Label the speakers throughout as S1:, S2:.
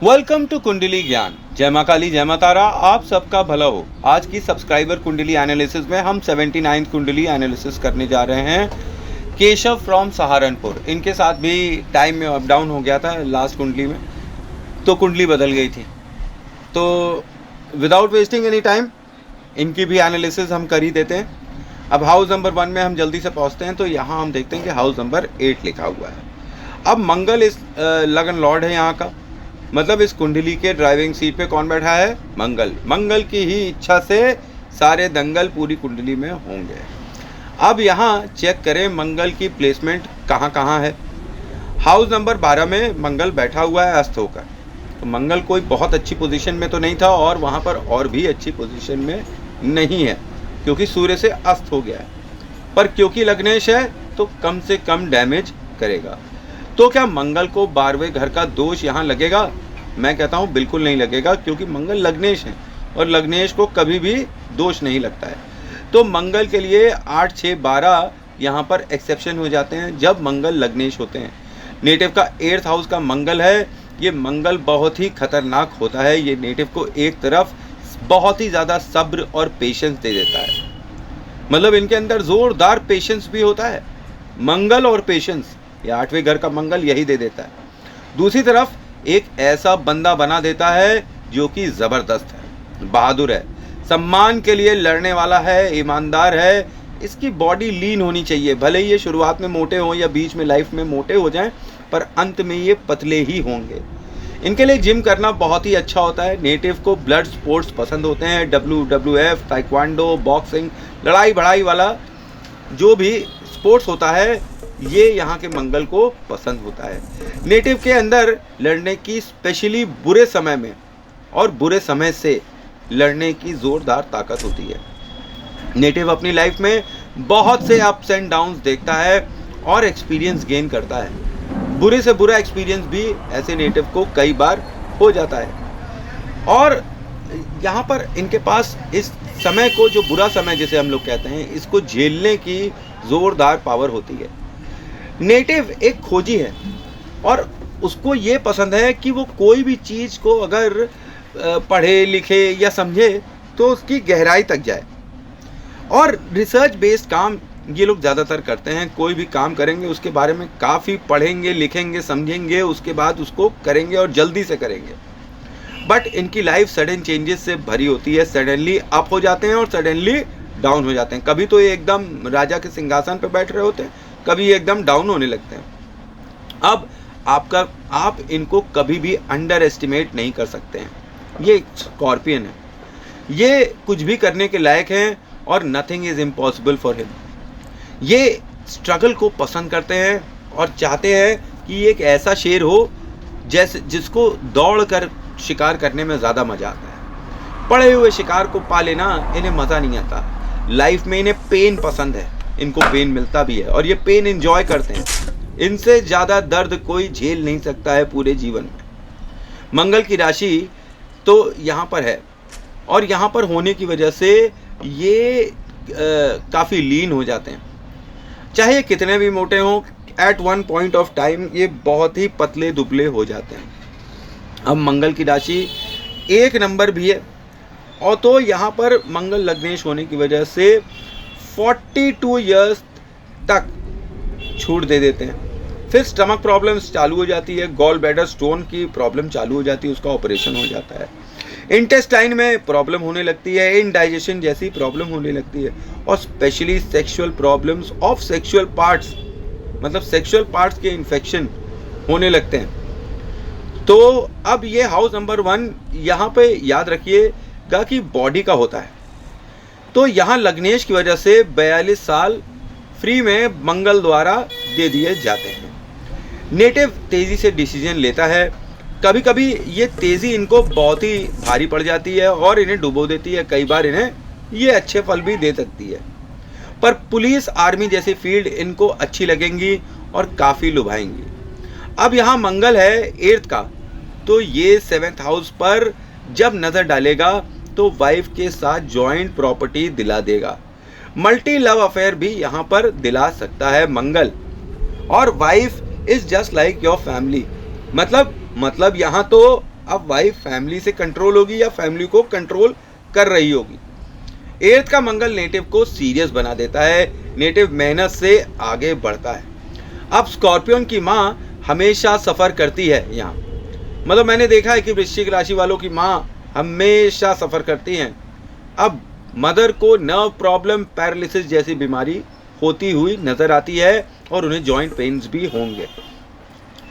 S1: Welcome to कुंडली ज्ञान। जय मां काली, जय मां तारा, आप सबका भला हो। आज की सब्सक्राइबर कुंडली एनालिसिस में हम 79 कुंडली एनालिसिस करने जा रहे हैं। केशव फ्रॉम सहारनपुर, इनके साथ भी टाइम में अप डाउन हो गया था लास्ट कुंडली में, तो कुंडली बदल गई थी। तो विदाउट वेस्टिंग एनी टाइम इनकी भी एनालिसिस हम कर ही देते हैं। अब हाउस नंबर 1 में हम जल्दी से पहुंचते हैं। तो यहाँ हम देखते हैं कि हाउस नंबर 8 लिखा हुआ है। अब मंगल इस लगन लॉर्ड है यहाँ का, मतलब इस कुंडली के ड्राइविंग सीट पे कौन बैठा है? मंगल। मंगल की ही इच्छा से सारे दंगल पूरी कुंडली में होंगे। अब यहाँ चेक करें मंगल की प्लेसमेंट कहाँ कहाँ है। हाउस नंबर 12 में मंगल बैठा हुआ है अस्त होकर। तो मंगल कोई बहुत अच्छी पोजीशन में तो नहीं था, और वहाँ पर और भी अच्छी पोजीशन में नहीं है क्योंकि सूर्य से अस्त हो गया है। पर क्योंकि लग्नेश है तो कम से कम डैमेज करेगा। तो क्या मंगल को 12वें घर का दोष यहाँ लगेगा? मैं कहता हूँ बिल्कुल नहीं लगेगा, क्योंकि मंगल लग्नेश है और लग्नेश को कभी भी दोष नहीं लगता है। तो मंगल के लिए 8, 6, 12 यहाँ पर एक्सेप्शन हो जाते हैं जब मंगल लग्नेश होते हैं। नेटिव का 8th हाउस का मंगल है। ये मंगल बहुत ही खतरनाक होता है। ये नेटिव को एक तरफ बहुत ही ज़्यादा सब्र और पेशेंस दे देता है। मतलब इनके अंदर ज़ोरदार पेशेंस भी होता है। मंगल और पेशेंस, ये 8वें घर का मंगल यही दे देता है। दूसरी तरफ एक ऐसा बंदा बना देता है जो कि ज़बरदस्त है, बहादुर है, सम्मान के लिए लड़ने वाला है, ईमानदार है। इसकी बॉडी लीन होनी चाहिए। भले ही ये शुरुआत में मोटे हों या बीच में लाइफ में मोटे हो जाएं, पर अंत में ये पतले ही होंगे। इनके लिए जिम करना बहुत ही अच्छा होता है। नेटिव को ब्लड स्पोर्ट्स पसंद होते हैं, WWF, ताइक्वांडो, बॉक्सिंग, लड़ाई बढ़ाई वाला जो भी स्पोर्ट्स होता है, ये यहाँ के मंगल को पसंद होता है। नेटिव के अंदर लड़ने की, स्पेशली बुरे समय में और बुरे समय से लड़ने की ज़ोरदार ताकत होती है। नेटिव अपनी लाइफ में बहुत से अप्स एंड डाउन्स देखता है और एक्सपीरियंस गेन करता है। बुरे से बुरा एक्सपीरियंस भी ऐसे नेटिव को कई बार हो जाता है। और यहाँ पर इनके पास इस समय को, जो बुरा समय जिसे हम लोग कहते हैं, इसको झेलने की ज़ोरदार पावर होती है। नेटिव एक खोजी है और उसको ये पसंद है कि वो कोई भी चीज़ को अगर पढ़े लिखे या समझे तो उसकी गहराई तक जाए। और रिसर्च बेस्ड काम ये लोग ज़्यादातर करते हैं। कोई भी काम करेंगे उसके बारे में काफ़ी पढ़ेंगे, लिखेंगे, समझेंगे, उसके बाद उसको करेंगे और जल्दी से करेंगे। बट इनकी लाइफ सडन चेंजेस से भरी होती है। सडनली अप हो जाते हैं और सडनली डाउन हो जाते हैं। कभी तो ये एकदम राजा के सिंहासन पर बैठ रहे होते हैं, कभी एकदम डाउन होने लगते हैं। अब आप इनको कभी भी अंडर एस्टिमेट नहीं कर सकते हैं। ये स्कॉर्पियन है, ये कुछ भी करने के लायक हैं और nothing is impossible for him. ये स्ट्रगल को पसंद करते हैं और चाहते हैं कि एक ऐसा शेर हो जिसको दौड़ कर शिकार करने में ज़्यादा मज़ा आता है। पड़े हुए शिकार को पा लेना इन्हें मज़ा नहीं आता। लाइफ में इन्हें पेन पसंद है, इनको पेन मिलता भी है और ये पेन एंजॉय करते हैं। इनसे ज़्यादा दर्द कोई झेल नहीं सकता है पूरे जीवन में। मंगल की राशि तो यहाँ पर है और यहाँ पर होने की वजह से ये काफ़ी लीन हो जाते हैं। चाहे कितने भी मोटे हों, at one point of time ये बहुत ही पतले दुबले हो जाते हैं। अब मंगल की राशि 1 नंबर भी है, और तो यहाँ पर मंगल लग्नेश होने की वजह से 42 इयर्स तक छूट दे देते हैं। फिर स्टमक प्रॉब्लम्स चालू हो जाती है, गॉल ब्लैडर स्टोन की प्रॉब्लम चालू हो जाती है, उसका ऑपरेशन हो जाता है। इंटेस्टाइन में प्रॉब्लम होने लगती है, इनडाइजेशन जैसी प्रॉब्लम होने लगती है, और specially sexual problems of sexual parts, मतलब सेक्सुअल पार्ट्स के इन्फेक्शन होने लगते हैं। तो अब ये हाउस नंबर 1 यहाँ पे याद रखिएगा कि बॉडी का होता है। तो यहाँ लग्नेश की वजह से 42 साल फ्री में मंगल द्वारा दे दिए जाते हैं। नेटिव तेज़ी से डिसीजन लेता है। कभी कभी ये तेज़ी इनको बहुत ही भारी पड़ जाती है और इन्हें डुबो देती है। कई बार इन्हें ये अच्छे फल भी दे सकती है। पर पुलिस, आर्मी जैसी फील्ड इनको अच्छी लगेंगी और काफ़ी लुभाएंगी। अब यहाँ मंगल है 8th का, तो ये 7th हाउस पर जब नज़र डालेगा तो वाइफ के साथ जॉइंट प्रॉपर्टी दिला देगा। मल्टी लव अफेयर भी यहाँ पर दिला सकता है मंगल। और wife is just like your family, मतलब यहाँ तो अब वाइफ फैमिली से कंट्रोल होगी या फैमिली को कंट्रोल कर रही होगी। 8th का मंगल नेटिव को सीरियस बना देता है, नेटिव मेहनत से आगे बढ़ता है। अब स्कॉर्पियन की माँ हमेशा सफ़र करती है यहाँ, मतलब मैंने देखा है कि वृश्चिक राशि वालों की माँ हमेशा सफ़र करती हैं। अब मदर को नर्व प्रॉब्लम, पैरालिसिस जैसी बीमारी होती हुई नज़र आती है और उन्हें जॉइंट पेन्स भी होंगे।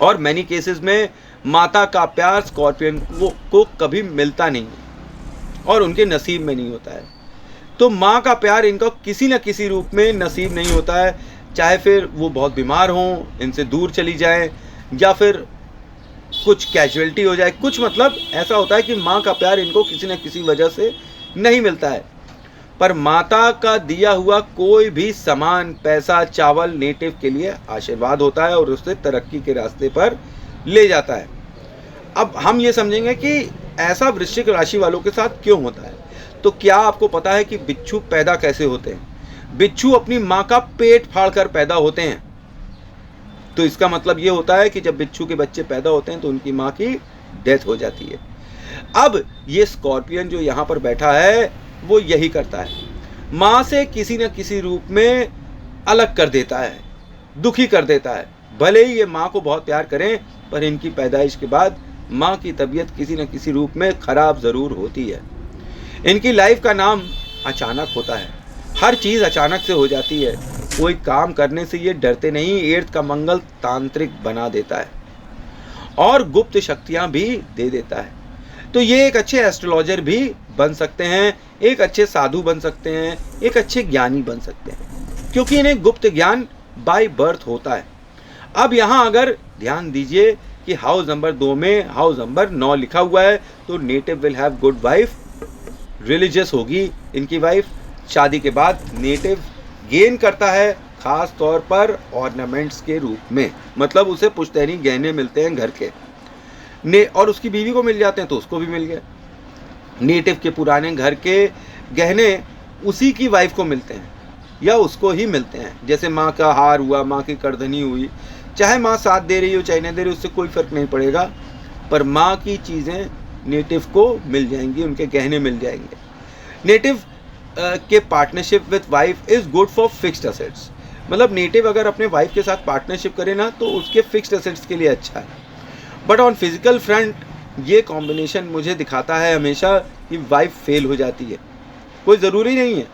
S1: और मैनी केसेस में माता का प्यार स्कॉर्पियन को कभी मिलता नहीं और उनके नसीब में नहीं होता है। तो माँ का प्यार इनको किसी न किसी रूप में नसीब नहीं होता है, चाहे फिर वो बहुत बीमार हों, इनसे दूर चली जाएं, या फिर कुछ कैजुअलिटी हो जाए, कुछ मतलब ऐसा होता है कि माँ का प्यार इनको किसी न किसी वजह से नहीं मिलता है। पर माता का दिया हुआ कोई भी सामान, पैसा, चावल नेटिव के लिए आशीर्वाद होता है और उससे तरक्की के रास्ते पर ले जाता है। अब हम ये समझेंगे कि ऐसा वृश्चिक राशि वालों के साथ क्यों होता है। तो क्या आपको पता है कि बिच्छू पैदा कैसे होते हैं? बिच्छू अपनी माँ का पेट फाड़कर पैदा होते हैं। तो इसका मतलब ये होता है कि जब बिच्छू के बच्चे पैदा होते हैं तो उनकी माँ की डेथ हो जाती है। अब ये स्कॉर्पियन जो यहाँ पर बैठा है वो यही करता है, माँ से किसी न किसी रूप में अलग कर देता है, दुखी कर देता है। भले ही ये माँ को बहुत प्यार करें, पर इनकी पैदाइश के बाद माँ की तबीयत किसी न किसी रूप में ख़राब ज़रूर होती है। इनकी लाइफ का नाम अचानक होता है, हर चीज़ अचानक से हो जाती है। कोई काम करने से ये डरते नहीं। 8th का मंगल तांत्रिक बना देता है और गुप्त शक्तियाँ भी दे देता है। तो ये एक अच्छे एस्ट्रोलॉजर भी बन सकते हैं, एक अच्छे साधु बन सकते हैं, एक अच्छे ज्ञानी बन सकते हैं, क्योंकि इन्हें गुप्त ज्ञान बाय बर्थ होता है। अब यहाँ अगर ध्यान दीजिए कि हाउस नंबर 2 में हाउस नंबर 9 लिखा हुआ है, तो native will have good wife, religious होगी इनकी वाइफ। शादी के बाद नेटिव गेन करता है, खास तौर पर ऑर्नामेंट्स के रूप में, मतलब उसे पुश्तैनी गहने मिलते हैं घर के और उसकी बीवी को मिल जाते हैं तो उसको भी मिल गए। नेटिव के पुराने घर के गहने उसी की वाइफ को मिलते हैं या उसको ही मिलते हैं। जैसे माँ का हार हुआ, माँ की करधनी हुई, चाहे माँ साथ दे रही हो चाहे नहीं दे रही, उससे कोई फ़र्क नहीं पड़ेगा, पर माँ की चीज़ें नेटिव को मिल जाएंगी, उनके गहने मिल जाएंगे। नेटिव के partnership with wife is good for fixed assets, मतलब नेटिव अगर अपने वाइफ के साथ पार्टनरशिप करे ना तो उसके फिक्स्ड असेट्स के लिए अच्छा है। बट ऑन फिजिकल फ्रंट ये कॉम्बिनेशन मुझे दिखाता है हमेशा कि वाइफ फेल हो जाती है। कोई ज़रूरी नहीं है,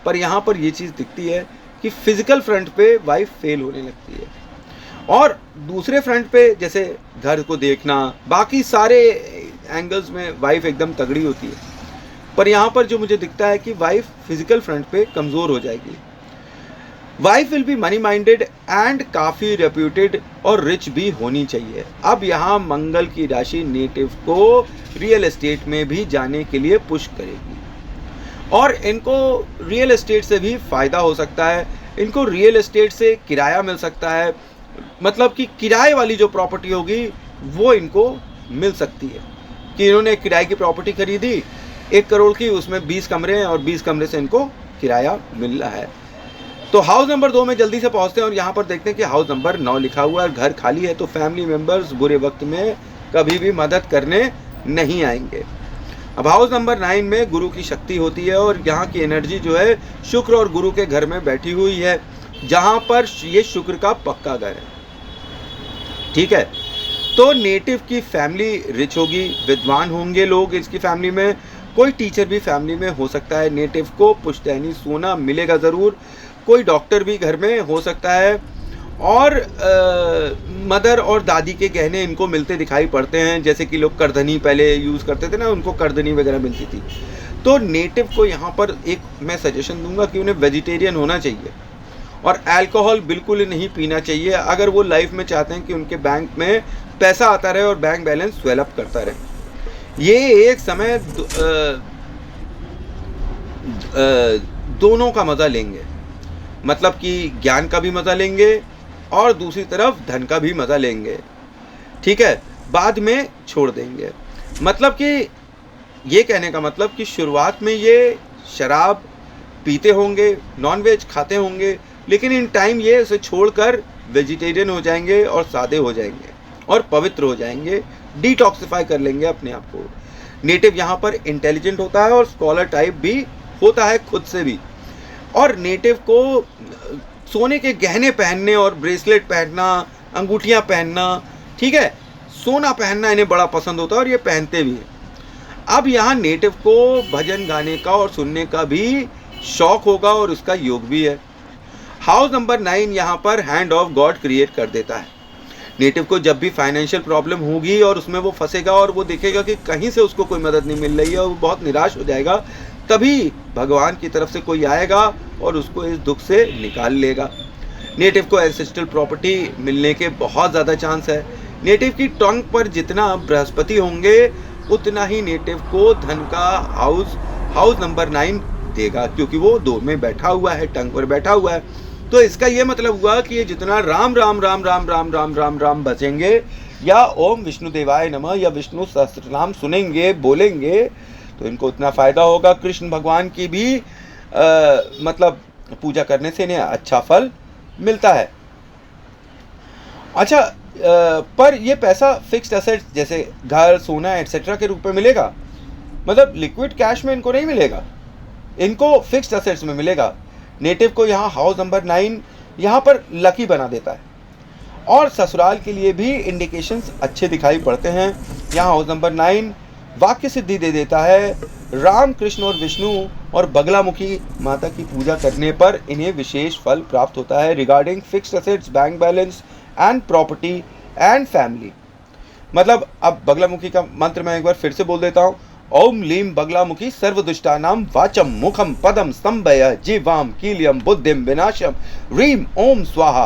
S1: पर यहाँ पर ये चीज़ दिखती है कि फिजिकल फ्रंट पे वाइफ फेल होने लगती है। और दूसरे फ्रंट पे जैसे घर को देखना, बाकी सारे एंगल्स में वाइफ एकदम तगड़ी होती है, पर यहाँ पर जो मुझे दिखता है कि वाइफ फिजिकल फ्रंट पे कमज़ोर हो जाएगी। Wife will be money minded and काफ़ी रेप्यूटेड और रिच भी होनी चाहिए। अब यहाँ मंगल की राशि नेटिव को रियल एस्टेट में भी जाने के लिए पुश करेगी और इनको रियल एस्टेट से भी फ़ायदा हो सकता है। इनको रियल एस्टेट से किराया मिल सकता है, मतलब कि किराए वाली जो प्रॉपर्टी होगी वो इनको मिल सकती है कि इन्होंने किराए की प्रॉपर्टी खरीदी 1 करोड़ की, उसमें 20 कमरे हैं और 20 कमरे से इनको किराया मिल रहा है। तो हाउस नंबर 2 में जल्दी से पहुंचते हैं और यहाँ पर देखते हैं कि हाउस नंबर 9 लिखा हुआ है, घर खाली है, तो फैमिली मेम्बर्स बुरे वक्त में कभी भी मदद करने नहीं आएंगे। अब हाउस नंबर 9 में गुरु की शक्ति होती है और यहाँ की एनर्जी जो है शुक्र और गुरु के घर में बैठी हुई है, जहाँ पर ये शुक्र का पक्का घर है। ठीक है, तो नेटिव की फैमिली रिच होगी, विद्वान होंगे लोग इसकी फैमिली में, कोई टीचर भी फैमिली में हो सकता है। नेटिव को पुश्तैनी सोना मिलेगा ज़रूर, कोई डॉक्टर भी घर में हो सकता है और मदर और दादी के गहने इनको मिलते दिखाई पड़ते हैं। जैसे कि लोग करधनी पहले यूज़ करते थे ना, उनको करधनी वगैरह मिलती थी। तो नेटिव को यहाँ पर एक मैं सजेशन दूंगा कि उन्हें वेजिटेरियन होना चाहिए और अल्कोहल बिल्कुल नहीं पीना चाहिए अगर वो लाइफ में चाहते हैं कि उनके बैंक में पैसा आता रहे और बैंक बैलेंस स्वेल अप करता रहे। ये एक समय दोनों का मज़ा लेंगे, मतलब कि ज्ञान का भी मज़ा लेंगे और दूसरी तरफ धन का भी मज़ा लेंगे। ठीक है, बाद में छोड़ देंगे। मतलब कि ये कहने का मतलब कि शुरुआत में ये शराब पीते होंगे, नॉनवेज खाते होंगे, लेकिन इन टाइम ये उसे छोड़कर वेजिटेरियन हो जाएंगे और सादे हो जाएंगे और पवित्र हो जाएंगे, डिटॉक्सिफाई कर लेंगे अपने आप को। नेटिव यहाँ पर इंटेलिजेंट होता है और स्कॉलर टाइप भी होता है खुद से भी। और नेटिव को सोने के गहने पहनने और ब्रेसलेट पहनना, अंगूठियाँ पहनना, ठीक है, सोना पहनना इन्हें बड़ा पसंद होता है और ये पहनते भी हैं। अब यहाँ नेटिव को भजन गाने का और सुनने का भी शौक होगा और उसका योग भी है। हाउस नंबर 9 यहाँ पर हैंड ऑफ गॉड क्रिएट कर देता है। नेटिव को जब भी फाइनेंशियल प्रॉब्लम होगी और उसमें वो फंसेगा और वो देखेगा कि कहीं से उसको कोई मदद नहीं मिल रही है और वो बहुत निराश हो जाएगा, तभी भगवान की तरफ से कोई आएगा और उसको इस दुख से निकाल लेगा। नेटिव को एंसेस्ट्रल प्रॉपर्टी मिलने के बहुत ज़्यादा चांस है। नेटिव की टंग पर जितना बृहस्पति होंगे उतना ही नेटिव को धन का हाउस नंबर 9 देगा, क्योंकि वो 2 में बैठा हुआ है, टंग पर बैठा हुआ है। तो इसका ये मतलब हुआ कि ये जितना राम राम राम राम राम राम राम राम बचेंगे या ओम विष्णु देवाय नमः या विष्णु सहस्त्रनाम सुनेंगे, बोलेंगे, तो इनको उतना फ़ायदा होगा। कृष्ण भगवान की भी मतलब पूजा करने से इन्हें अच्छा फल मिलता है। अच्छा, पर ये पैसा फिक्स्ड एसेट्स जैसे घर, सोना एटसेट्रा के रूप में मिलेगा, मतलब लिक्विड कैश में इनको नहीं मिलेगा, इनको फिक्स्ड एसेट्स में मिलेगा। नेटिव को यहाँ हाउस नंबर 9 यहाँ पर लकी बना देता है और ससुराल के लिए भी इंडिकेशंस अच्छे दिखाई पड़ते हैं। यहाँ हाउस नंबर 9 वाक्य सिद्धि दे देता है। राम, कृष्ण और विष्णु और बगलामुखी माता की पूजा करने पर इन्हें विशेष फल प्राप्त होता है regarding fixed assets, bank balance and property and family. मतलब अब बगलामुखी का मंत्र मैं एक बार फिर से बोल देता हूँ। ओम लीम बगलामुखी सर्वदुष्टानाम वाचम मुखम पदम स्तंभय जीवाम कीलियम बुद्धिम विनाशम रीम ओम स्वाहा।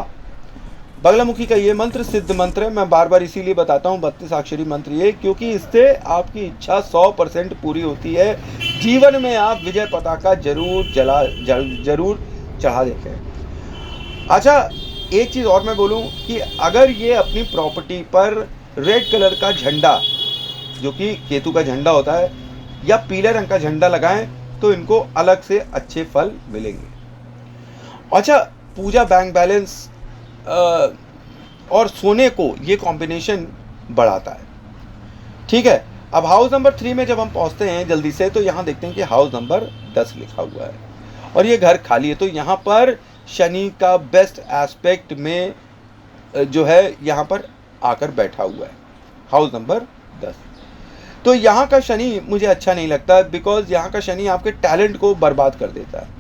S1: बगलामुखी का ये मंत्र सिद्ध मंत्र है। मैं बार बार इसीलिए बताता हूँ 32 अक्षरी मंत्र ये, क्योंकि इससे आपकी इच्छा 100% पूरी होती है। जीवन में आप विजय पताका जरूर चढ़ा देते हैं। अच्छा, एक चीज़ और मैं बोलूँ कि अगर ये अपनी प्रॉपर्टी पर रेड कलर का झंडा, जो कि केतु का झंडा होता है, या पीले रंग का झंडा लगाएं तो इनको अलग से अच्छे फल मिलेंगे। अच्छा, पूजा, बैंक बैलेंस और सोने को ये कॉम्बिनेशन बढ़ाता है, ठीक है। अब हाउस नंबर 3 में जब हम पहुंचते हैं जल्दी से, तो यहाँ देखते हैं कि हाउस नंबर 10 लिखा हुआ है और ये घर खाली है। तो यहाँ पर शनि का बेस्ट एस्पेक्ट में जो है यहाँ पर आकर बैठा हुआ है, हाउस नंबर 10। तो यहाँ का शनि मुझे अच्छा नहीं लगता, बिकॉज यहाँ का शनि आपके टैलेंट को बर्बाद कर देता है।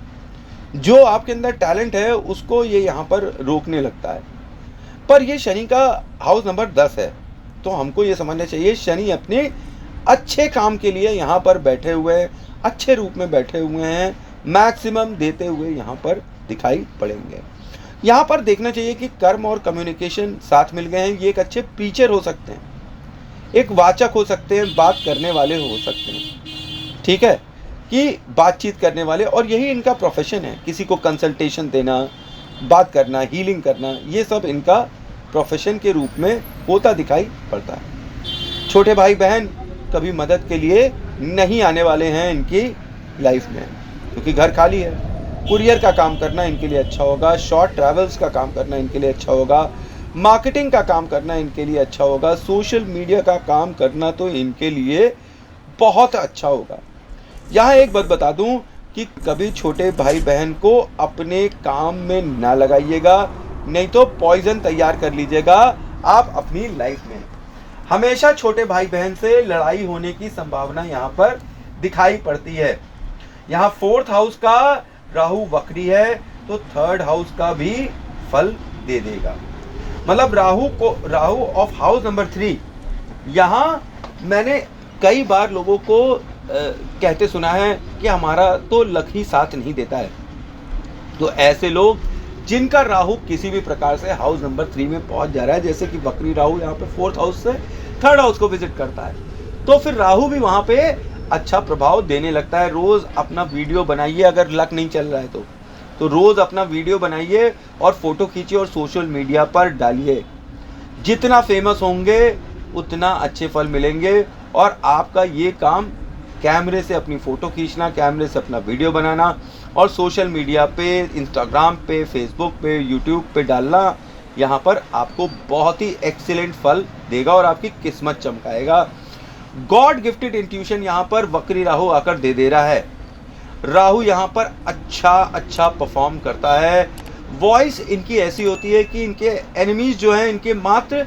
S1: जो आपके अंदर टैलेंट है उसको ये यहाँ पर रोकने लगता है। पर ये शनि का हाउस नंबर 10 है, तो हमको ये समझना चाहिए शनि अपने अच्छे काम के लिए यहाँ पर बैठे हुए हैं, अच्छे रूप में बैठे हुए हैं, मैक्सिमम देते हुए यहाँ पर दिखाई पड़ेंगे। यहाँ पर देखना चाहिए कि कर्म और कम्युनिकेशन साथ मिल गए हैं। ये एक अच्छे टीचर हो सकते हैं, एक वाचक हो सकते हैं, बात करने वाले हो सकते हैं, ठीक है, कि बातचीत करने वाले, और यही इनका प्रोफेशन है। किसी को कंसल्टेशन देना, बात करना, हीलिंग करना, ये सब इनका प्रोफेशन के रूप में होता दिखाई पड़ता है। छोटे भाई बहन कभी मदद के लिए नहीं आने वाले हैं इनकी लाइफ में, क्योंकि घर खाली है। कुरियर का काम करना इनके लिए अच्छा होगा, शॉर्ट ट्रैवल्स का काम करना इनके लिए अच्छा होगा, मार्केटिंग का काम करना इनके लिए अच्छा होगा, सोशल मीडिया का काम करना तो इनके लिए बहुत अच्छा होगा। यहाँ एक बात बता दूं कि कभी छोटे भाई बहन को अपने काम में ना लगाइएगा, नहीं तो पॉइजन तैयार कर लीजिएगा आप अपनी लाइफ में। हमेशा छोटे भाई बहन से लड़ाई होने की संभावना यहाँ पर दिखाई पड़ती है। यहाँ 4th हाउस का राहु वक्री है, तो 3rd हाउस का भी फल दे देगा। मतलब राहु ऑफ हाउस नंबर 3, यहाँ मैंने कई बार लोगों को कहते सुना है कि हमारा तो लक ही साथ नहीं देता है। तो ऐसे लोग जिनका राहु किसी भी प्रकार से हाउस नंबर 3 में पहुंच जा रहा है, जैसे कि वक्री राहु यहाँ पे 4th हाउस से 3rd हाउस को विजिट करता है, तो फिर राहु भी वहाँ पे अच्छा प्रभाव देने लगता है। रोज अपना वीडियो बनाइए, अगर लक नहीं चल रहा है तो रोज अपना वीडियो बनाइए और फोटो खींचिए और सोशल मीडिया पर डालिए। जितना फेमस होंगे उतना अच्छे फल मिलेंगे। और आपका ये काम कैमरे से अपनी फ़ोटो खींचना, कैमरे से अपना वीडियो बनाना और सोशल मीडिया पे, इंस्टाग्राम पे, फेसबुक पे, यूट्यूब पे डालना, यहाँ पर आपको बहुत ही एक्सीलेंट फल देगा और आपकी किस्मत चमकाएगा। गॉड गिफ्टेड इंट्यूशन यहाँ पर वक्री राहु आकर दे रहा है। राहु यहाँ पर अच्छा परफॉर्म करता है। वॉइस इनकी ऐसी होती है कि इनके एनिमीज जो हैं इनके मात्र